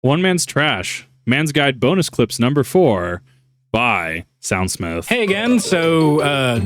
One Man's Trash. Man's Guide bonus clips number 4 by SoundSmith. Hey again, so,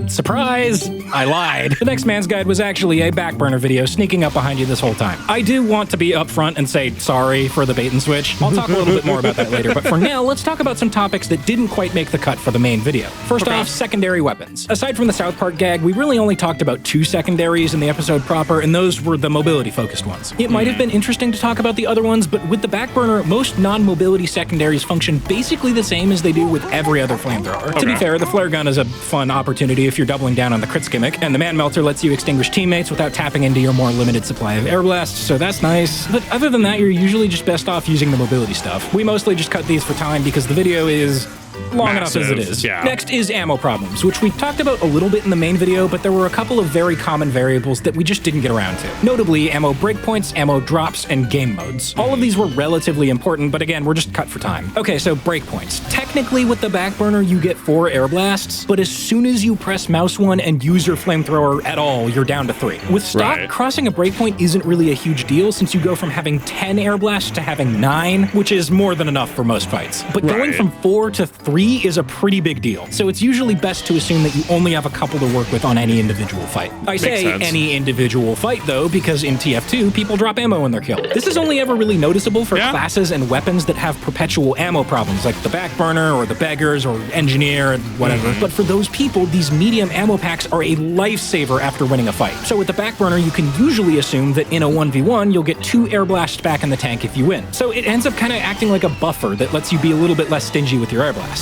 surprise, I lied. The next Man's Guide was actually a Backburner video sneaking up behind you this whole time. I do want to be upfront and say sorry for the bait and switch. I'll talk a little bit more about that later, but for now, let's talk about some topics that didn't quite make the cut for the main video. First off, secondary weapons. Aside from the South Park gag, we really only talked about 2 secondaries in the episode proper, and those were the mobility-focused ones. It might have been interesting to talk about the other ones, but with the Backburner, most non-mobility secondaries function basically the same as they do with every other flamethrower. To be fair, the flare gun is a fun opportunity if you're doubling down on the crits gimmick, and the Man Melter lets you extinguish teammates without tapping into your more limited supply of air blasts, so that's nice. But other than that, you're usually just best off using the mobility stuff. We mostly just cut these for time because the video is long enough as it is. Yeah. Next is ammo problems, which we talked about a little bit in the main video, but there were a couple of very common variables that we just didn't get around to. Notably, ammo breakpoints, ammo drops, and game modes. All of these were relatively important, but again, we're just cut for time. Okay, so breakpoints. Technically, with the Backburner, you get 4 air blasts, but as soon as you press mouse 1 and use your flamethrower at all, you're down to 3. With stock, crossing a breakpoint isn't really a huge deal since you go from having 10 air blasts to having 9, which is more than enough for most fights. But going from 4 to 3 is a pretty big deal, so it's usually best to assume that you only have a couple to work with on any individual fight. I say any individual fight, though, because in TF2, people drop ammo when they're killed. This is only ever really noticeable for classes and weapons that have perpetual ammo problems, like the Backburner, or the Beggars, or Engineer, and whatever. But for those people, these medium ammo packs are a lifesaver after winning a fight. So with the Backburner, you can usually assume that in a 1v1, you'll get 2 air blasts back in the tank if you win. So it ends up kind of acting like a buffer that lets you be a little bit less stingy with your air blasts.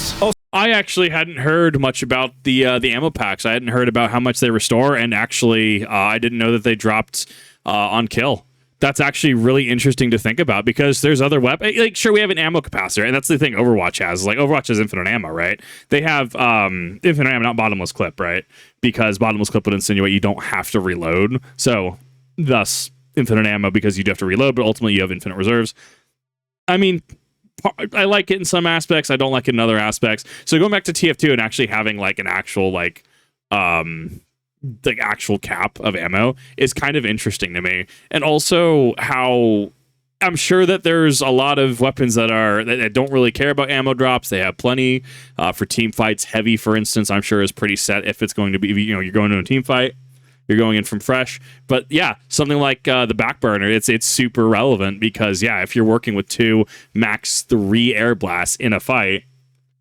I actually hadn't heard much about the ammo packs. I hadn't heard about how much they restore, and actually, I didn't know that they dropped on kill. That's actually really interesting to think about because there's other weapons. Like, sure, we have an ammo capacitor, and that's the thing Overwatch has. Like, Overwatch has infinite ammo, right? They have infinite ammo, not bottomless clip, right? Because bottomless clip would insinuate you don't have to reload. So, thus, infinite ammo because you do have to reload, but ultimately you have infinite reserves. I mean, I like it in some aspects. I don't like it in other aspects. So going back to TF2 and actually having like an actual actual cap of ammo is kind of interesting to me. And also how I'm sure that there's a lot of weapons that don't really care about ammo drops. They have plenty for team fights. Heavy, for instance, I'm sure is pretty set if it's going to be, you're going to a team fight. You're going in from fresh. But yeah, something like the Backburner, it's super relevant because, yeah, if you're working with 2, max 3 air blasts in a fight,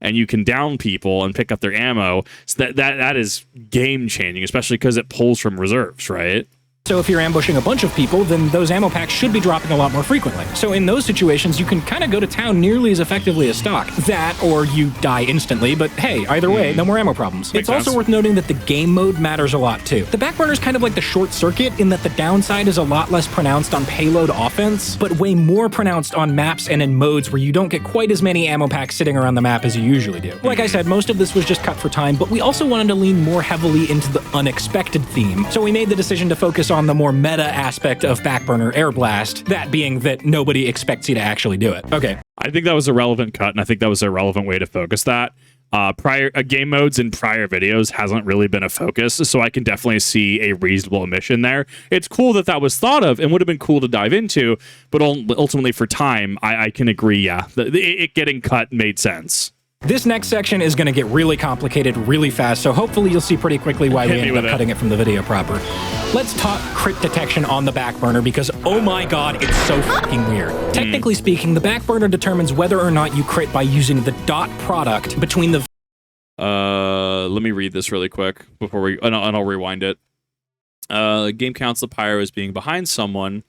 and you can down people and pick up their ammo, so that is game-changing, especially because it pulls from reserves, right? So if you're ambushing a bunch of people, then those ammo packs should be dropping a lot more frequently. So in those situations, you can kind of go to town nearly as effectively as stock. That, or you die instantly, but hey, either way, no more ammo problems. It's also worth noting that the game mode matters a lot too. The Backburner is kind of like the short circuit in that the downside is a lot less pronounced on payload offense, but way more pronounced on maps and in modes where you don't get quite as many ammo packs sitting around the map as you usually do. Like I said, most of this was just cut for time, but we also wanted to lean more heavily into the unexpected theme. So we made the decision to focus on the more meta aspect of Backburner Air Blast, that being that nobody expects you to actually do it. Okay. I think that was a relevant cut, and I think that was a relevant way to focus that. Game modes in prior videos hasn't really been a focus, so I can definitely see a reasonable omission there. It's cool that that was thought of and would have been cool to dive into, but ultimately for time, I can agree, yeah, it getting cut made sense. This next section is going to get really complicated really fast, so hopefully you'll see pretty quickly why we ended up cutting it from the video proper. Let's talk crit detection on the Backburner because, oh my god, it's so fucking weird. Technically speaking, the Backburner determines whether or not you crit by using the dot product between the... let me read this really quick before and I'll rewind it. Game counts the pyro as being behind someone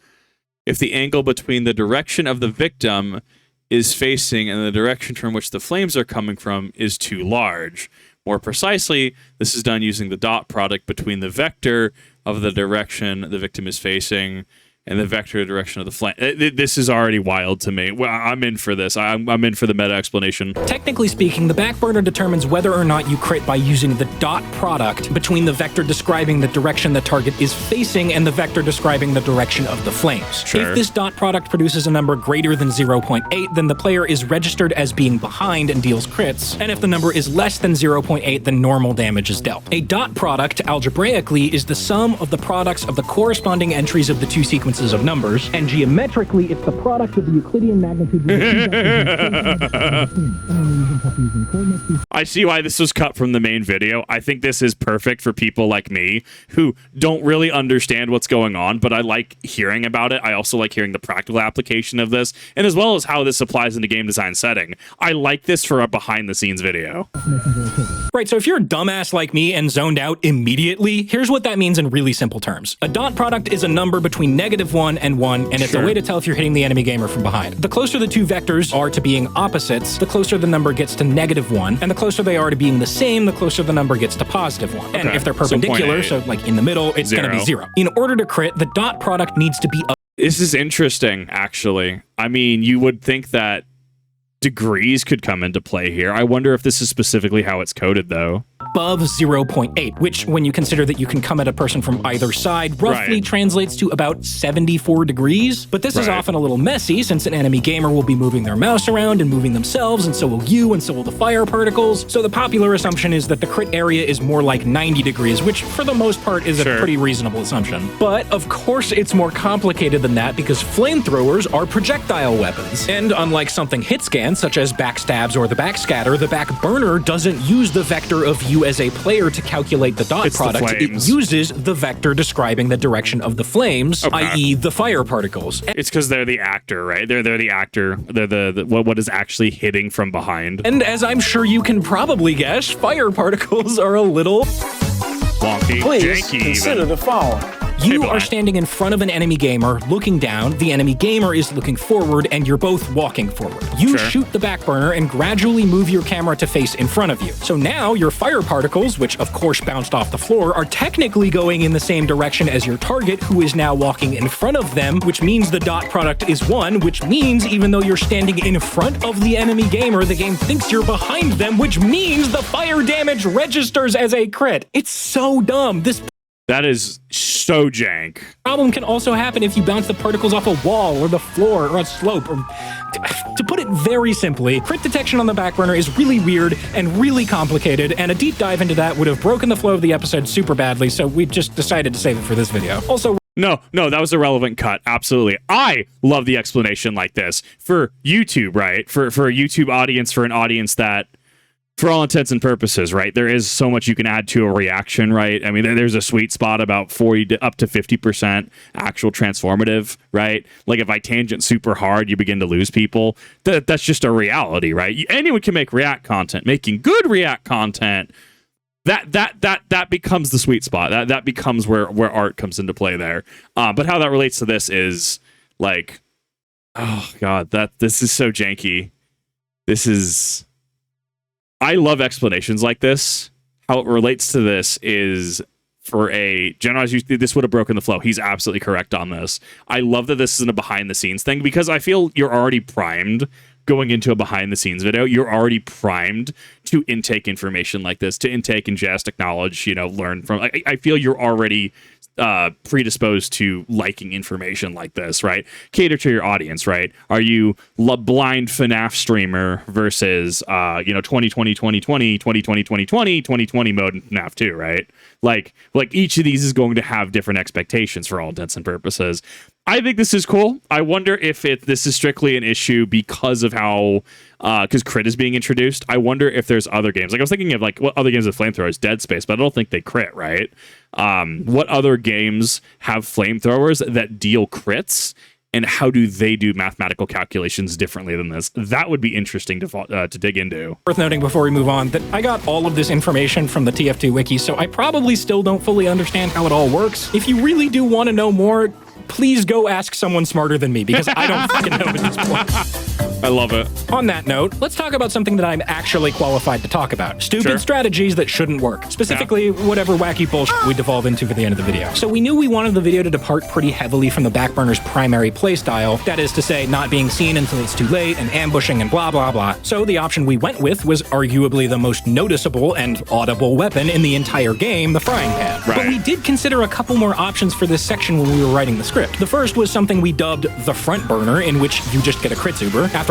if the angle between the direction of the victim is facing and the direction from which the flames are coming from is too large. More precisely, this is done using the dot product between the vector of the direction the victim is facing and the vector direction of the flame. This is already wild to me. Well, I'm in for this. I'm in for the meta explanation. Technically speaking, the Backburner determines whether or not you crit by using the dot product between the vector describing the direction the target is facing and the vector describing the direction of the flames. Sure. If this dot product produces a number greater than 0.8, then the player is registered as being behind and deals crits, and if the number is less than 0.8, then normal damage is dealt. A dot product, algebraically, is the sum of the products of the corresponding entries of the 2 sequences sequences of numbers, and geometrically, it's the product of the Euclidean magnitude. I see why this was cut from the main video. I think this is perfect for people like me who don't really understand what's going on, but I like hearing about it. I also like hearing the practical application of this, and as well as how this applies in a game design setting. I like this for a behind-the-scenes video. Right, so if you're a dumbass like me and zoned out immediately, here's what that means in really simple terms. A dot product is a number between -1 and 1, and it's a way to tell if you're hitting the enemy gamer from behind. The closer the two vectors are to being opposites, the closer the number gets to -1, and the closer they are to being the same, the closer the number gets to +1. And if they're perpendicular, so like in the middle, it's going to be 0. In order to crit, the dot product needs to be This is interesting, actually. I mean, you would think that degrees could come into play here. I wonder if this is specifically how it's coded, though. above 0.8, which, when you consider that you can come at a person from either side, roughly translates to about 74 degrees. But this is often a little messy, since an enemy gamer will be moving their mouse around and moving themselves, and so will you, and so will the fire particles. So the popular assumption is that the crit area is more like 90 degrees, which for the most part is a pretty reasonable assumption. But of course it's more complicated than that, because flamethrowers are projectile weapons. And unlike something hit scan, such as backstabs or the backscatter, the backburner doesn't use the vector of you as a player to calculate the dot product. It uses the vector describing the direction of the flames, i.e. the fire particles. It's because they're the actor, right? They're the actor. They're the what is actually hitting from behind. And as I'm sure you can probably guess, fire particles are a little wonky, Please janky consider even. the following. You are standing in front of an enemy gamer, looking down, the enemy gamer is looking forward, and you're both walking forward. You shoot the backburner and gradually move your camera to face in front of you. So now your fire particles, which of course bounced off the floor, are technically going in the same direction as your target, who is now walking in front of them, which means the dot product is 1, which means even though you're standing in front of the enemy gamer, the game thinks you're behind them, which means the fire damage registers as a crit. It's so dumb. That is so jank. Problem can also happen if you bounce the particles off a wall or the floor or a slope. Or, to put it very simply, crit detection on the backburner is really weird and really complicated, and a deep dive into that would have broken the flow of the episode super badly, so we just decided to save it for this video. Also, No, that was a relevant cut. Absolutely. I love the explanation like this for YouTube, right? For a YouTube audience, for an audience that, for all intents and purposes, right, there is so much you can add to a reaction, right? I mean, there's a sweet spot about 40 to up to 50% actual transformative, right? Like if I tangent super hard, you begin to lose people. That's just a reality, right? Anyone can make React content. Making good React content, that becomes the sweet spot. That becomes where art comes into play there. But how that relates to this is like, oh god, this is so janky. I love explanations like this. How it relates to this is for a generalized use, this would have broken the flow. He's absolutely correct on this. I love that this isn't a behind the scenes thing, because I feel you're already primed going into a behind the scenes video. You're already primed to intake information like this, to intake, ingest, acknowledge, learn from. I feel you're already predisposed to liking information like this, right? Cater to your audience, right? Are you blind FNAF streamer versus 2020 2020 2020 2020 2020 mode in FNAF 2, right? Like each of these is going to have different expectations for all intents and purposes. I think this is cool. I wonder if this is strictly an issue because of how because crit is being introduced. I wonder if there's other games. Like I was thinking of what other games with flamethrowers, Dead Space, but I don't think they crit, right? What other games have flamethrowers that deal crits, and how do they do mathematical calculations differently than this? That would be interesting to dig into. Worth noting before we move on that I got all of this information from the TF2 wiki, so I probably still don't fully understand how it all works. If you really do want to know more, please go ask someone smarter than me, because I don't fucking know at this point. I love it. On that note, let's talk about something that I'm actually qualified to talk about. Stupid strategies that shouldn't work. Specifically, whatever wacky bullshit we devolve into for the end of the video. So we knew we wanted the video to depart pretty heavily from the backburner's primary playstyle. That is to say, not being seen until it's too late, and ambushing and blah, blah, blah. So the option we went with was arguably the most noticeable and audible weapon in the entire game, the frying pan. But we did consider a couple more options for this section when we were writing the script. The first was something we dubbed the front burner, in which you just get a crit zuber. After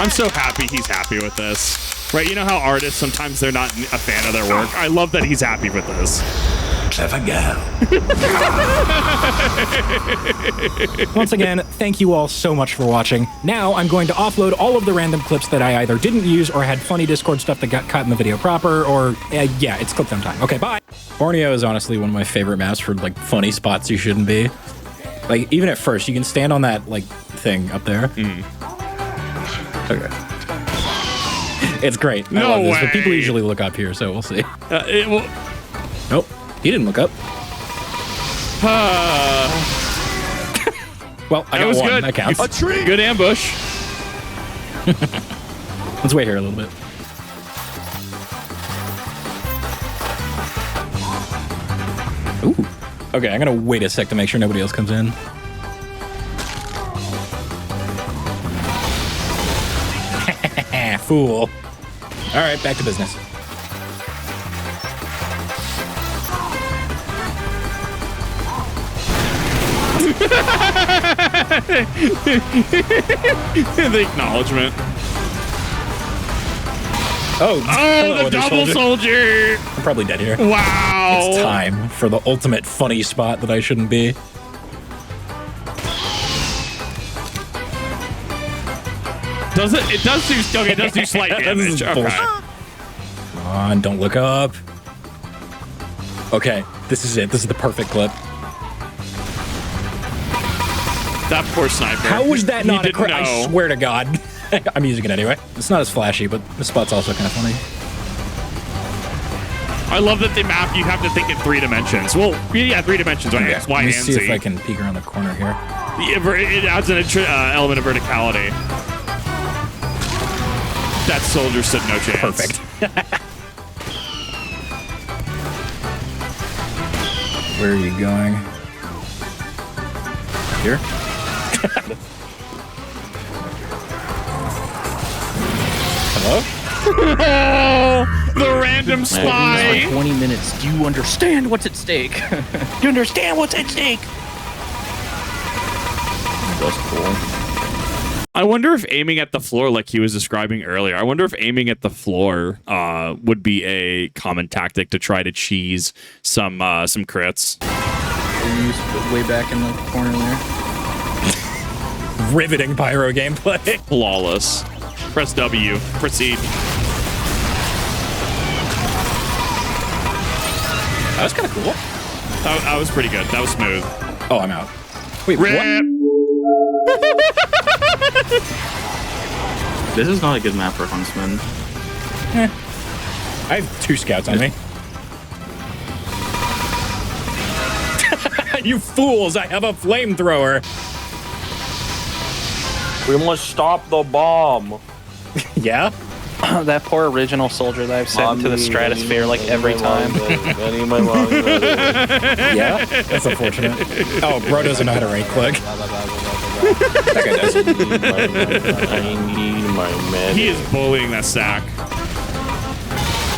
I'm so happy he's happy with this. Right, you know how artists, sometimes they're not a fan of their work? I love that he's happy with this. Clever girl. Once again, thank you all so much for watching. Now I'm going to offload all of the random clips that I either didn't use or had funny Discord stuff that got cut in the video proper, or yeah, it's clip them time. Okay, bye. Borneo is honestly one of my favorite maps for like funny spots you shouldn't be. Like even at first, you can stand on that like thing up there. Okay. It's great. I love this, but people usually look up here, so we'll see. Nope, he didn't look up. Well, I got one. Good. That counts. A tree. Good ambush. Let's wait here a little bit. Ooh. Okay, I'm gonna wait a sec to make sure nobody else comes in. Fool. All right, back to business. The acknowledgement. Oh, the double soldier. I'm probably dead here. Wow. It's time for the ultimate funny spot that I shouldn't be. Does it? It does do. Okay, it does do slight damage. Okay. Come on, don't look up. Okay, this is it. This is the perfect clip. That poor sniper. How was that not a crit? know. I swear to God. I'm using it anyway. It's not as flashy, but the spot's also kind of funny. I love that the map, you have to think in 3 dimensions. Well, yeah, 3 dimensions, right? X, Y, Let me and see Z. if I can peek around the corner here. It adds an element of verticality. That soldier stood no chance. Perfect. Where are you going? Here? Hello? Oh, the random spy. 20 minutes. Do you understand what's at stake? Do you understand what's at stake? That's cool. I wonder if aiming at the floor, like he was describing earlier, I wonder if aiming at the floor would be a common tactic to try to cheese some crits. Way back in the corner there. Riveting pyro gameplay. Flawless. Press W. Proceed. That was kind of cool. That was pretty good. That was smooth. Oh, I'm out. Wait, Rip. what? This is not a good map for Huntsman. I have 2 scouts on me. You fools! I have a flamethrower. We must stop the bomb. Yeah? That poor original soldier that I've sent to the stratosphere like every time. Yeah? That's unfortunate. Oh, bro doesn't know how to right click. That guy does. I need my man. He is bullying that sack.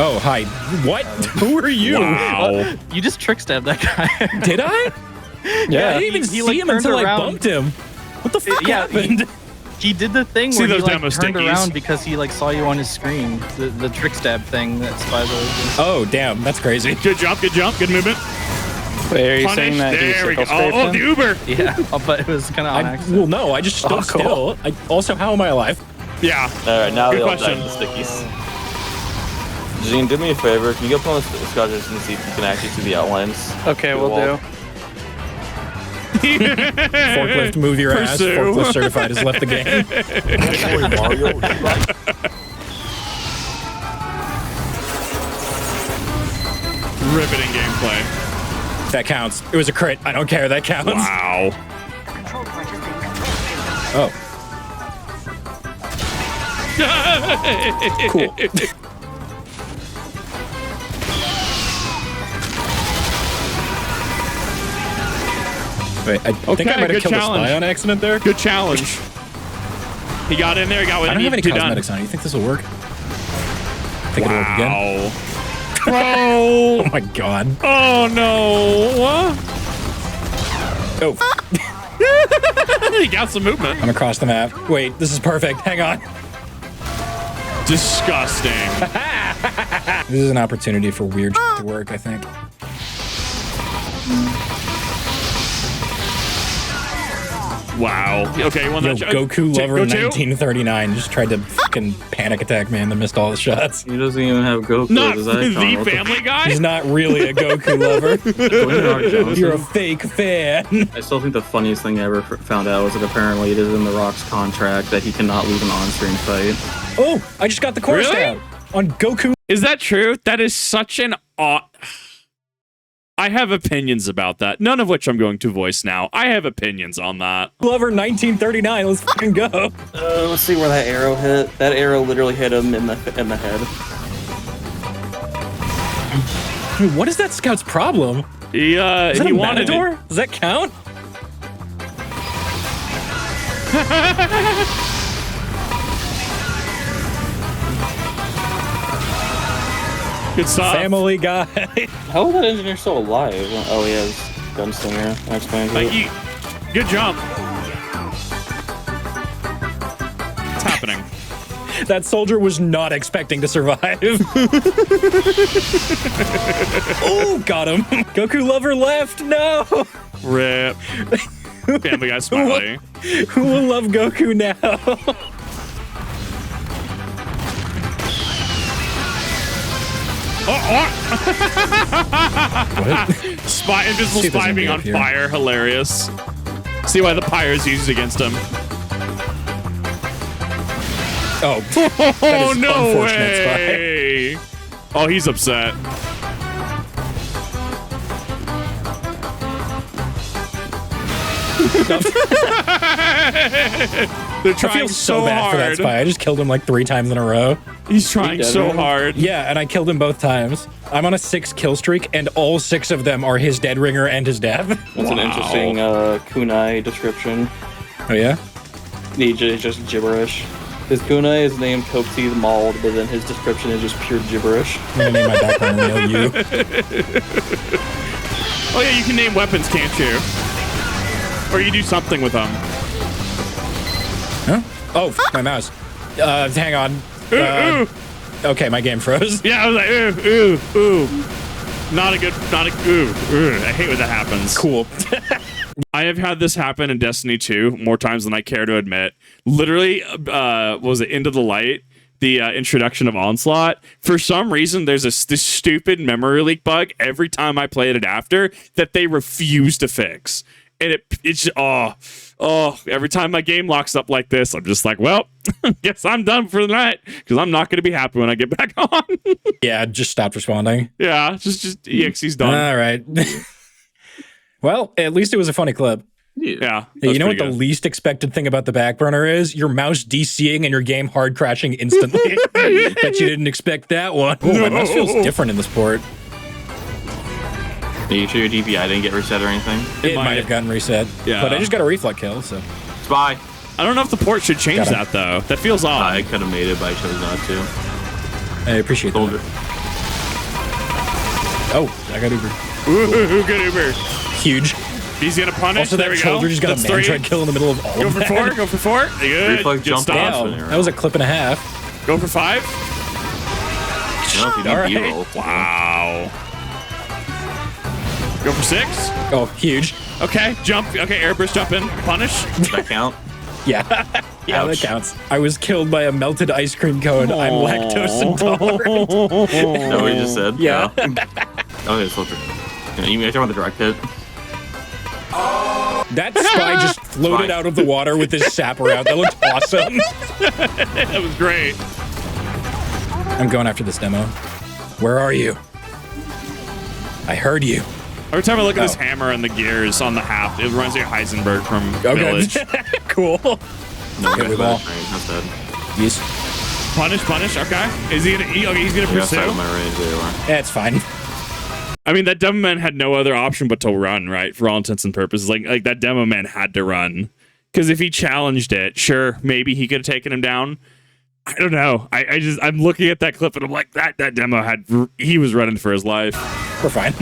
Oh, hi. What? Who are you? Wow. You just trick stabbed that guy. Did I? Yeah, I didn't even see like, him until I around. bumped him. What the fuck Yeah, happened? He did the thing See where he those like demo turned stickies? around because he like saw you on his screen. The trick stab thing that Spy Village. Oh, damn. That's crazy. Good jump, good movement. Wait, are you Punish. saying that he There we go. circle Oh, strafed him? Vtuber. Yeah, but it was kind of on accident. Well, no, I just stood Oh, cool. still. Also, how am I alive? Yeah. All right, now Good they all question. died in the stickies. Gene, do me a favor. Can you go up on the Scottish and see if you can actually see the outlines? Okay, we'll do. Forklift, move your ass. Pursue. Forklift certified has left the game. Boy, Mario, right? Riveting gameplay. That counts. It was a crit. I don't care. That counts. Wow. Oh. Cool. Wait, I think Okay, I might have good killed challenge. a spy on accident there. Good challenge. He got in there, got what I he don't have any needed to do done. cosmetics on. You think this will work? Think it'll work again? Wow. Bro. Oh my god. Oh no. Oh, He got some movement. I'm across the map. Wait, this is perfect. Hang on. Disgusting. This is an opportunity for weird to work, I think. Wow. Okay, well, Yo, that Goku Lover go to? 1939 just tried to fucking panic attack me and then missed all the shots. He doesn't even have Goku. Not as the his icon. What Family Guy? He's not really a Goku lover. Dwayne The Rock Johnson? You're a fake fan. I still think the funniest thing I ever found out was that apparently it is in The Rock's contract that he cannot lose an on-screen fight. Oh, I just got the course Really? down on Goku. Is that true? That is such an odd... I have opinions about that, none of which I'm going to voice now. I have opinions on that. Lover 1939. Let's fucking go. Let's see where that arrow hit. That arrow literally hit him in the head. Dude, what is that scout's problem? He Is that he a wanted matador? it. Does that count? Good stuff. Family Guy. How is that engineer still alive? Oh, he has gunslinger. That explains it. Good jump. What's happening? That soldier was not expecting to survive. Oh, got him. Goku Lover left. No. Rip. Family Guy smiley. Who will love Goku now? What? Spy, invisible See if there's spy anything being on up here. fire. Hilarious. See why the pyre is used against him. Oh, that Oh, is no unfortunate, Spy. way. Oh, he's upset. They're I trying feel so bad hard. for that Spy. I just killed him like 3 times in a row. He's trying so him? hard. Yeah, and I killed him both times. I'm on a 6 kill streak, and all 6 of them are his dead ringer and his death. That's an interesting kunai description. Oh yeah? It's just gibberish. His kunai is named Kopti the Mauled, but then his description is just pure gibberish. I'm gonna name my background Real You. Oh yeah, you can name weapons, can't you? Or you do something with them. Huh? Oh, my mouse. Hang on. Ooh. Okay, my game froze. Yeah, I was like, ooh. Not a ooh. I hate when that happens. Cool. I have had this happen in Destiny 2 more times than I care to admit. Literally, what was it, Into the Light? The introduction of Onslaught. For some reason, there's this stupid memory leak bug every time I played it after that they refuse to fix. And it's every time my game locks up like this, I'm just like, well, guess I'm done for the night because I'm not going to be happy when I get back on. Yeah, just stopped responding. Yeah, just EXE's done. All right. Well, at least it was a funny clip. Yeah. Hey, you know what the least expected thing about the Backburner is? Your mouse DCing and your game hard crashing instantly. Bet you didn't expect that one. Oh, my mouse feels different in this port. Are you sure your DPI didn't get reset or anything? It might have gotten reset. Yeah. But I just got a reflect kill, so. Spy! I don't know if the port should change Got him. that, though. That feels odd. I could have made it, but I chose not to. I appreciate Soldier. that. Oh, I got Uber. Ooh, good Uber. Huge. He's going to punish. Also, there that we soldier go. just got That's a man 3. tried kill in the middle of all Go of for that. 4. Go for 4. Good. Reflex Good jump stuff. off. Wow, that was a clip and a half. Go for 5. No, if you do All right. B-roll. Wow. Go for 6. Oh, huge. Okay, jump. Okay, airburst jump in. Punish. Does that count? Yeah. Yeah, Ouch. that counts. I was killed by a melted ice cream cone. I'm lactose intolerant. Is that what you just said? Yeah. Okay, soldier. You talking about the direct hit? That Spy just floated Spy. out of the water with his sapper out. That looked awesome. That was great. I'm going after this demo. Where are you? I heard you. Every time I look at this Oh. hammer and the gears on the haft, it reminds me of Heisenberg from Village. Cool. No, Okay, okay, we ball. That's dead. Yes. Punish. Okay. Is he gonna? Okay, he's gonna You're outside pursue. of my range, there you are. Yeah, it's fine. I mean, that demo man had no other option but to run, right? For all intents and purposes, like that demo man had to run because if he challenged it, sure, maybe he could have taken him down. I don't know. I'm looking at that clip and I'm like, that demo he was running for his life. We're fine.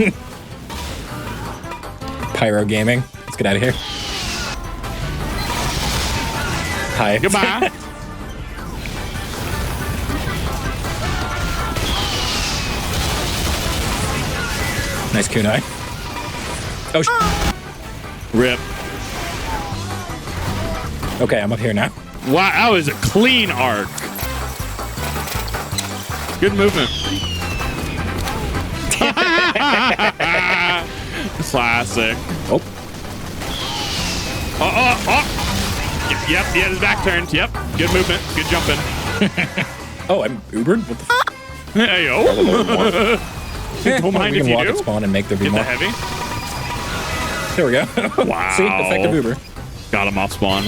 Pyro Gaming. Let's get out of here. Hi. Goodbye. Nice kunai. Oh, Rip. okay, I'm up here now. Wow, that was a clean arc. Good movement. Classic. Oh. Yep, he had his back turned. Yep, good movement. Good jumping. Oh, I'm Ubered? What the f? Hey, yo. Don't mind we if can you walk do. at spawn and make there be Get more. the heavy. There we go. Wow. See, effective Uber. Got him off spawn.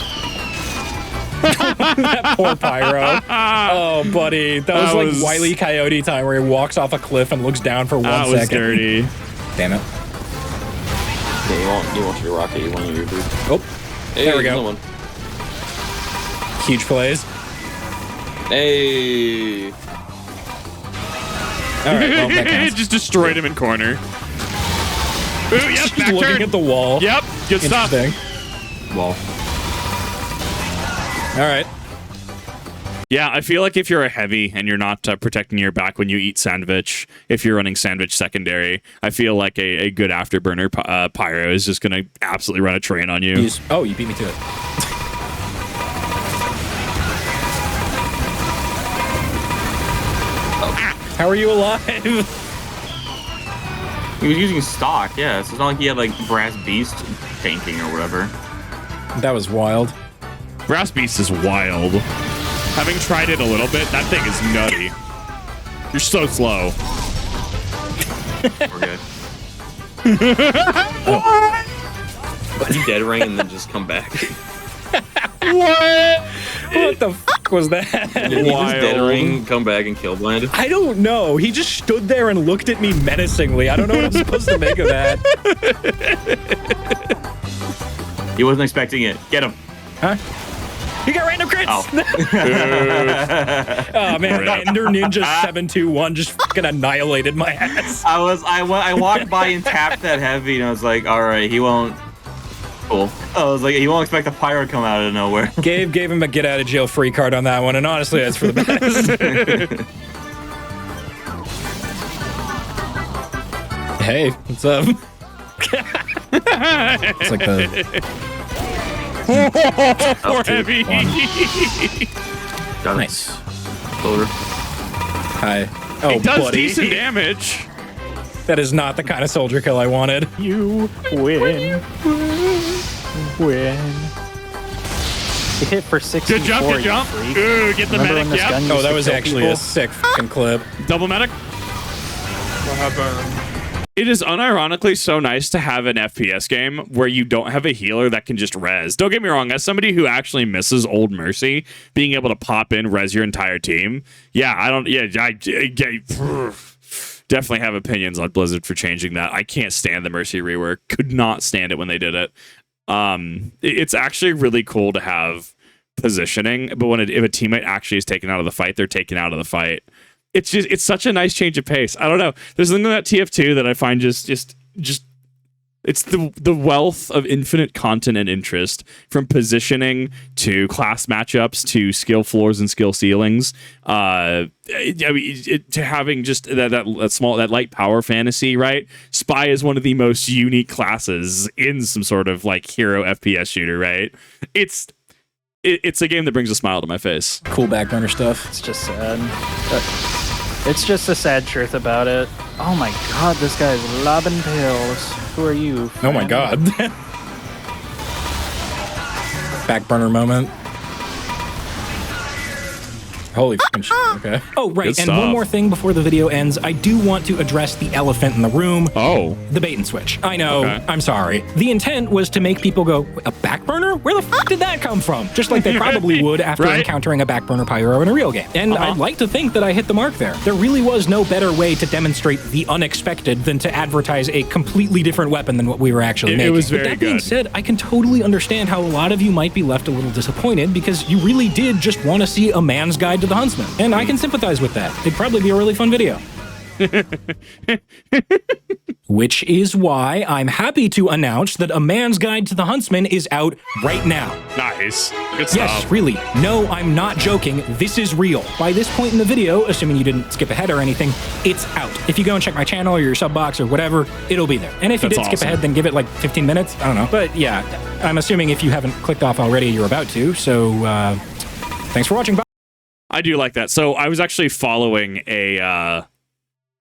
That poor Pyro. Oh, buddy. That was like Wile E. Coyote time where he walks off a cliff and looks down for 1 second. That was dirty. Damn it. Yeah, you want your rocket, you want your Uber. Oh, Hey, there we go. someone. Huge plays. Hey. All right, well, that counts. Just destroyed him in corner. Ooh, yep, Just back looking turn. at the wall. Yep, good stuff. Interesting. Well. All right. Yeah, I feel like if you're a heavy and you're not protecting your back when you eat sandwich, if you're running sandwich secondary, I feel like a good afterburner pyro is just going to absolutely run a train on you. Oh, you beat me to it. How are you alive? He was using stock, yeah. So it's not like he had like Brass Beast tanking or whatever. That was wild. Brass Beast is wild. Having tried it a little bit, that thing is nutty. You're so slow. We're good. What? You dead ring and then just come back. What the fuck was that? Did he just dead ring, come back, and kill blind? I don't know. He just stood there and looked at me menacingly. I don't know what I'm supposed to make of that. He wasn't expecting it. Get him. Huh? You got random crits! Oh. Oh man, Ender Ninja 721 just fucking annihilated my ass. I walked by and tapped that heavy, and I was like, all right, he won't. Cool. I was like, he won't expect the pyro to come out of nowhere. Gabe gave him a get out of jail free card on that one, and honestly, that's for the best. Hey, what's up? It's like the Poor heavy. Got it. nice. Over. Hi. Oh, It does buddy. decent damage. That is not the kind of soldier kill I wanted. You win. Win. You hit for 64. Good jump, good jump. you freak. Ooh, get the Remember when medic, this yep. gun used Oh, to that was kill actually people? a sick fucking clip. Double medic. It is unironically so nice to have an FPS game where you don't have a healer that can just res. Don't get me wrong, as somebody who actually misses Old Mercy, being able to pop in, res your entire team. Yeah, I definitely have opinions on Blizzard for changing that. I can't stand the Mercy rework. Could not stand it when they did it. It's actually really cool to have positioning, but if a teammate actually is taken out of the fight, they're taken out of the fight. It's such a nice change of pace. I don't know. There's something about TF2 that I find just it's the wealth of infinite content and interest, from positioning to class matchups to skill floors and skill ceilings. To having just that light power fantasy, right? Spy is one of the most unique classes in some sort of like hero FPS shooter, right? It's a game that brings a smile to my face. Cool backburner stuff. It's just sad. It's just a sad truth about it. Oh my god, this guy's lobbing pills. Who are you? Oh my god. Backburner moment. Holy fucking shit. Okay. Oh, right. Good And stuff. one more thing before the video ends. I do want to address the elephant in the room. Oh. The bait and switch. I know. Okay. I'm sorry. The intent was to make people go, a backburner? Where the fuck did that come from? Just like they probably would after Right. encountering a backburner pyro in a real game. And I'd like to think that I hit the mark there. There really was no better way to demonstrate the unexpected than to advertise a completely different weapon than what we were actually making. It was With very that being good. said, I can totally understand how a lot of you might be left a little disappointed because you really did just want to see a man's guide to the huntsman. And I can sympathize with that. It'd probably be a really fun video. Which is why I'm happy to announce that A Man's Guide to the Huntsman is out right now. Nice. Good Yes, stuff. really. No, I'm not joking. This is real. By this point in the video, assuming you didn't skip ahead or anything, it's out. If you go and check my channel or your sub box or whatever, it'll be there. And if you That's did skip awesome. ahead, then give it like 15 minutes. I don't know. But yeah, I'm assuming if you haven't clicked off already, you're about to. So thanks for watching. Bye. I do like that. So I was actually following a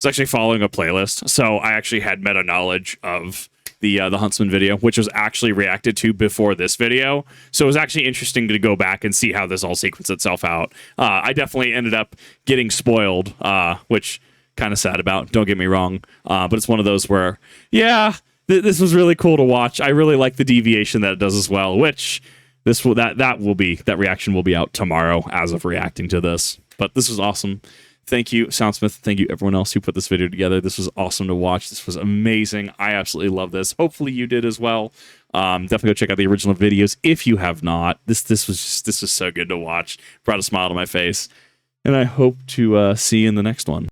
playlist. So I actually had meta knowledge of the Huntsman video, which was actually reacted to before this video. So it was actually interesting to go back and see how this all sequenced itself out. I definitely ended up getting spoiled, which kind of sad about. Don't get me wrong, but it's one of those where, yeah, this was really cool to watch. I really like the deviation that it does as well. Which that reaction will be out tomorrow as of reacting to this. But this was awesome. Thank you, SoundSmith. Thank you, everyone else who put this video together. This was awesome to watch. This was amazing. I absolutely love this. Hopefully you did as well. Definitely go check out the original videos if you have not. This was so good to watch. Brought a smile to my face. And I hope to see you in the next one.